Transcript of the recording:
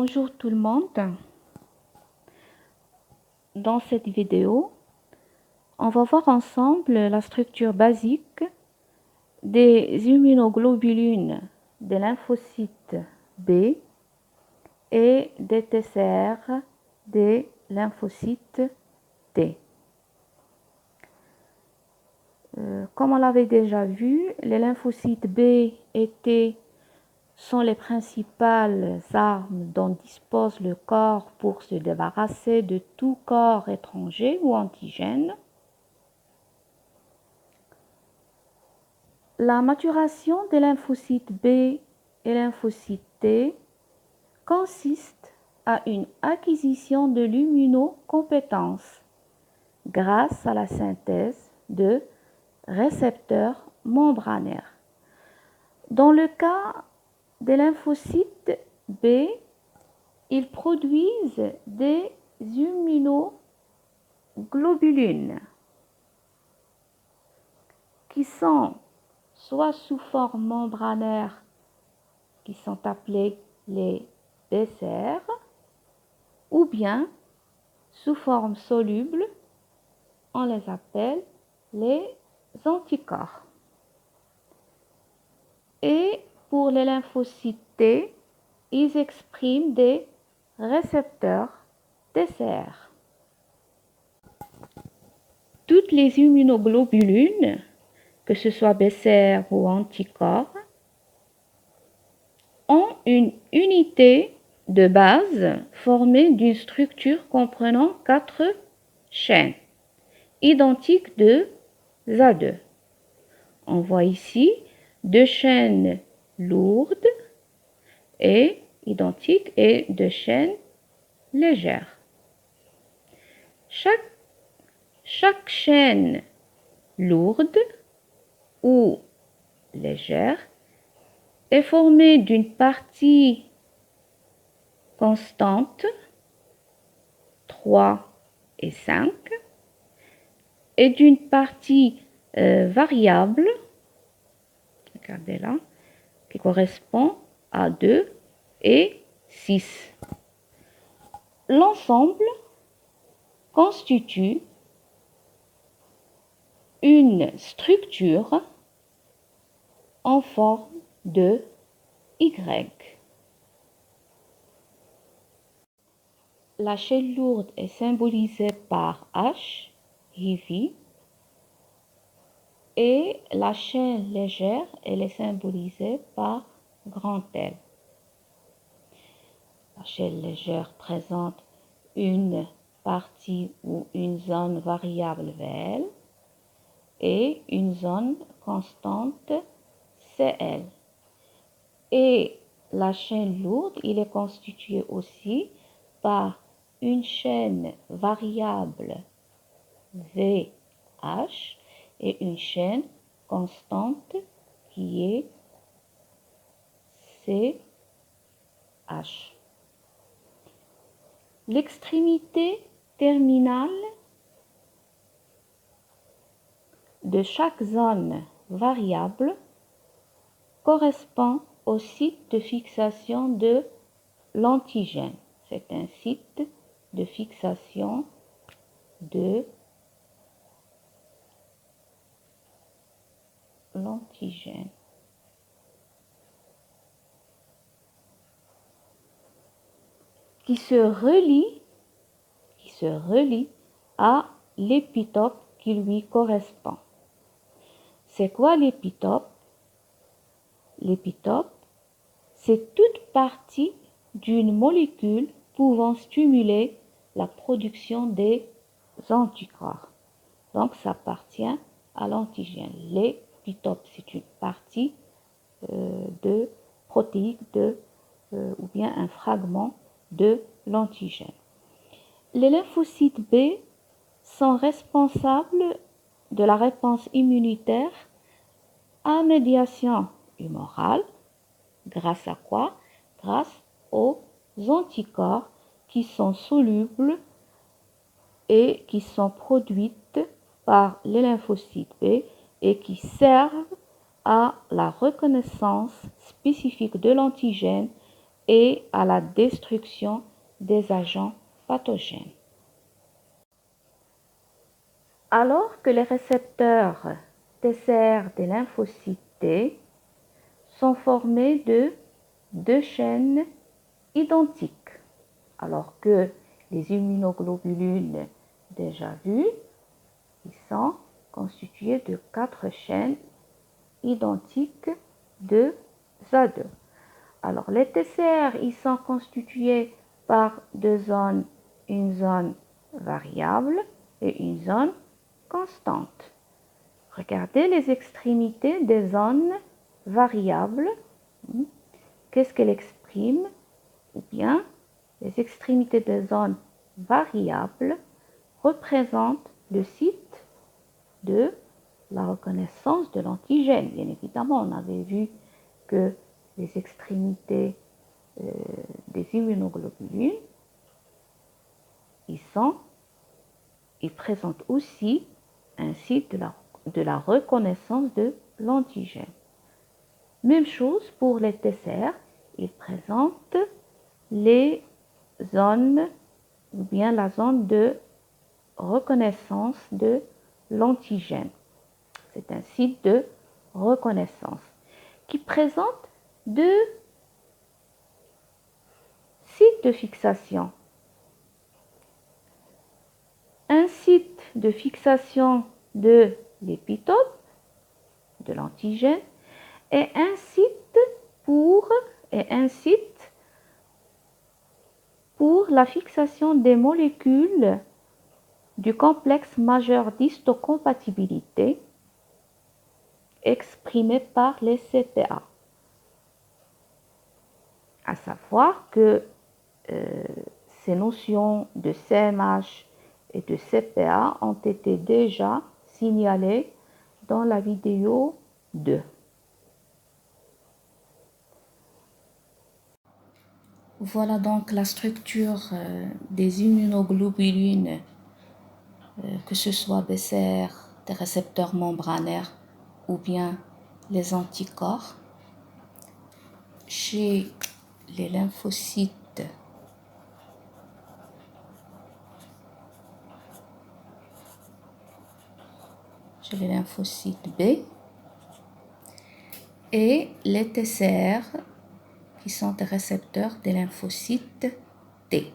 Bonjour tout le monde. Dans cette vidéo, on va voir ensemble la structure basique des immunoglobulines des lymphocytes B et des TCR des lymphocytes T. Comme on l'avait déjà vu, les lymphocytes B et T sont les principales armes dont dispose le corps pour se débarrasser de tout corps étranger ou antigène. La maturation des lymphocytes B et lymphocytes T consiste à une acquisition de l'immunocompétence grâce à la synthèse de récepteurs membranaires. Dans le cas des lymphocytes B, ils produisent des immunoglobulines qui sont soit sous forme membranaire, qui sont appelés les BCR, ou bien sous forme soluble, on les appelle les anticorps. Et pour les lymphocytes T, ils expriment des récepteurs TCR. Toutes les immunoglobulines, que ce soit BCR ou anticorps, ont une unité de base formée d'une structure comprenant 4 chaînes, identiques de A2. On voit ici 2 chaînes lourdes et identiques et 2 chaînes légères. Chaque chaîne lourde ou légère est formée d'une partie constante, 3 et 5, et d'une partie variable, regardez là, qui correspond à 2 et 6. L'ensemble constitue une structure en forme de Y. La chaîne lourde est symbolisée par H, heavy, et la chaîne légère, elle est symbolisée par grand L. La chaîne légère présente une partie ou une zone variable VL et une zone constante CL. Et la chaîne lourde, il est constitué aussi par une chaîne variable VH et une chaîne constante qui est CH. L'extrémité terminale de chaque zone variable correspond au site de fixation de l'antigène. C'est un site de fixation de l'antigène. Qui se relie à l'épitope qui lui correspond. C'est quoi l'épitope? L'épitope, c'est toute partie d'une molécule pouvant stimuler la production des anticorps. Donc, ça appartient à l'antigène. L'épitope, c'est une partie de protéique ou bien un fragment de l'antigène. Les lymphocytes B sont responsables de la réponse immunitaire à médiation humorale. Grâce à quoi? Grâce aux anticorps qui sont solubles et qui sont produites par les lymphocytes B et qui servent à la reconnaissance spécifique de l'antigène et à la destruction des agents pathogènes. Alors que les récepteurs TCR des lymphocytes T sont formés de deux chaînes identiques, alors que les immunoglobulines déjà vues, ils sont constitués de 4 chaînes identiques de ZA2. Alors les TCR, ils sont constitués par deux zones, une zone variable et une zone constante. Regardez les extrémités des zones variables. Qu'est-ce qu'elles expriment? Ou bien, les extrémités des zones variables représentent le site de la reconnaissance de l'antigène. Bien évidemment, on avait vu que les extrémités des immunoglobulines, ils présentent aussi un site de la reconnaissance de l'antigène. Même chose pour les TCR, ils présentent les zones ou bien la zone de reconnaissance de l'antigène. C'est un site de reconnaissance qui présente deux sites de fixation. Un site de fixation de l'épitope, de l'antigène, et un site pour la fixation des molécules du complexe majeur d'histocompatibilité exprimé par les CPA. À savoir que ces notions de CMH et de CPA ont été déjà signalées dans la vidéo 2. Voilà donc la structure des immunoglobulines, que ce soit BCR, des récepteurs membranaires ou bien les anticorps. Chez les lymphocytes, B et les TCR qui sont des récepteurs des lymphocytes T.